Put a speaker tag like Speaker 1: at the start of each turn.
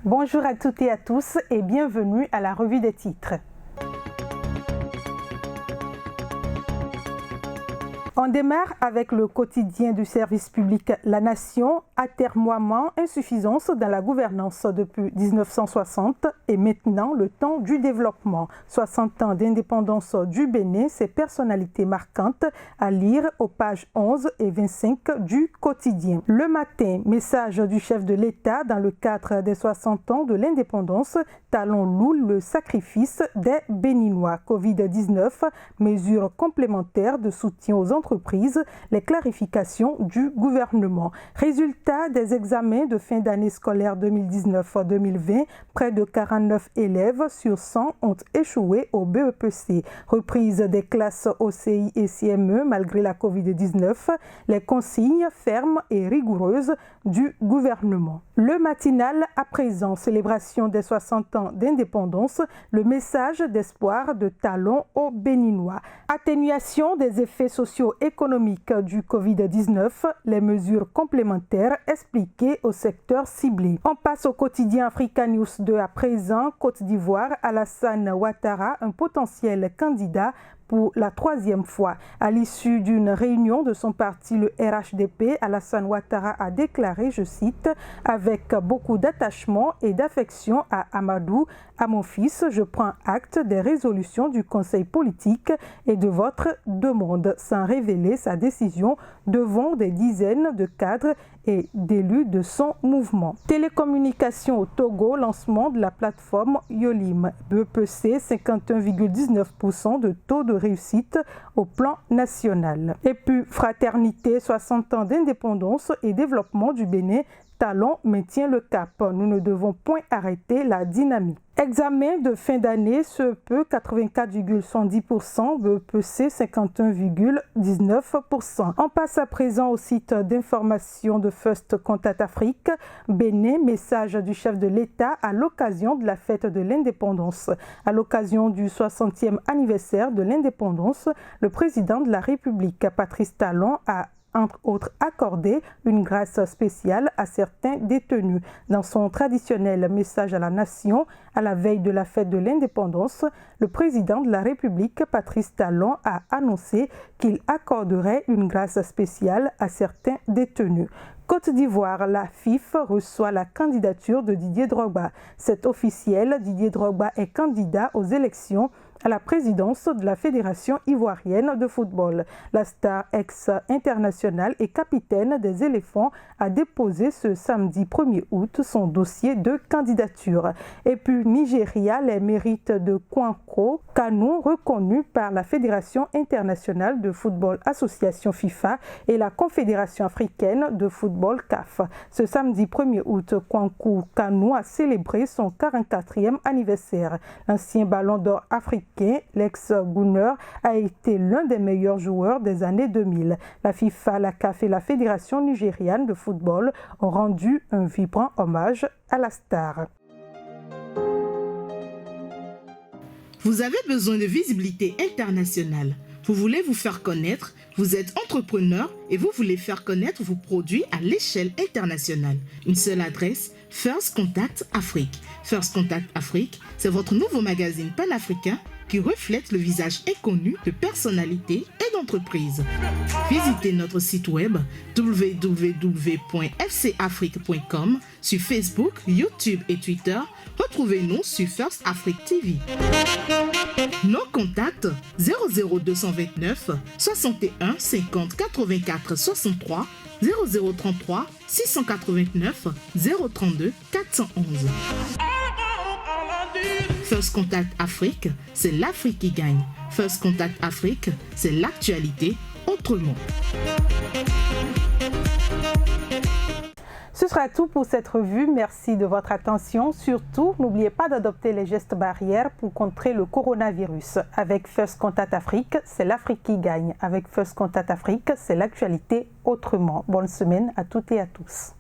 Speaker 1: Bonjour à toutes et à tous et bienvenue à la revue des titres. On démarre avec le quotidien du service public La Nation, atermoiement, insuffisance dans la gouvernance depuis 1960 et maintenant le temps du développement. 60 ans d'indépendance du Bénin, ces personnalités marquantes à lire aux pages 11 et 25 du quotidien. Le matin, message du chef de l'État dans le cadre des 60 ans de l'indépendance, Talon loue le sacrifice des Béninois. Covid-19, mesures complémentaires de soutien aux entreprises, les clarifications du gouvernement. Résultat des examens de fin d'année scolaire 2019-2020, près de 49 élèves sur 100 ont échoué au BEPC. Reprise des classes OCI et CME malgré la Covid-19, les consignes fermes et rigoureuses du gouvernement. Le matinal à présent, célébration des 60 ans d'indépendance, le message d'espoir de Talon aux Béninois. Atténuation des effets socio-économiques du Covid-19, les mesures complémentaires expliquées au secteur ciblé. On passe au quotidien Africa News 2 à présent. Côte d'Ivoire, Alassane Ouattara, un potentiel candidat pour la troisième fois. À l'issue d'une réunion de son parti, le RHDP, Alassane Ouattara a déclaré, je cite, « Avec beaucoup d'attachement et d'affection à Amadou, à mon fils, je prends acte des résolutions du Conseil politique et de votre demande », sans révéler sa décision devant des dizaines de cadres et d'élus de son mouvement. Télécommunications au Togo, lancement de la plateforme Yolim. BEPC, 51,19% de taux de réussite au plan national. Et puis, fraternité, 60 ans d'indépendance et développement du Bénin, Talon maintient le cap. Nous ne devons point arrêter la dynamique. Examen de fin d'année, ce peut 84,70%, BEPC 51,19%. On passe à présent au site d'information de First Contact Afrique. Bénin, message du chef de l'État à l'occasion de la fête de l'indépendance. À l'occasion du 60e anniversaire de l'indépendance, le président de la République, Patrice Talon, a entre autres accordé une grâce spéciale à certains détenus. Dans son traditionnel message à la nation, à la veille de la fête de l'indépendance, le président de la République, Patrice Talon, a annoncé qu'il accorderait une grâce spéciale à certains détenus. Côte d'Ivoire, la FIFA reçoit la candidature de Didier Drogba. C'est officiel, Didier Drogba est candidat aux élections à la présidence de la Fédération ivoirienne de football. La star ex-internationale et capitaine des éléphants a déposé ce samedi 1er août son dossier de candidature. Et puis Nigeria, les mérites de Kwankwo Kanu reconnus par la Fédération internationale de football association FIFA et la Confédération africaine de football CAF. Ce samedi 1er août, Kwankwo Kanu a célébré son 44e anniversaire. L'ancien ballon d'or africain, l'ex-Gunner, a été l'un des meilleurs joueurs des années 2000. La FIFA, la CAF et la Fédération nigériane de football ont rendu un vibrant hommage à la star.
Speaker 2: Vous avez besoin de visibilité internationale. Vous voulez vous faire connaître, vous êtes entrepreneur et vous voulez faire connaître vos produits à l'échelle internationale. Une seule adresse, First Contact Afrique. First Contact Afrique, c'est votre nouveau magazine panafricain qui reflète le visage inconnu de personnalités et d'entreprises. Visitez notre site web www.fcafrique.com sur Facebook, YouTube et Twitter. Retrouvez-nous sur First Afrique TV. Nos contacts 00229 61 50 84 63 0033 689 032 411. First Contact Afrique, c'est l'Afrique qui gagne. First Contact Afrique, c'est l'actualité autrement.
Speaker 1: Ce sera tout pour cette revue. Merci de votre attention. Surtout, n'oubliez pas d'adopter les gestes barrières pour contrer le coronavirus. Avec First Contact Afrique, c'est l'Afrique qui gagne. Avec First Contact Afrique, c'est l'actualité autrement. Bonne semaine à toutes et à tous.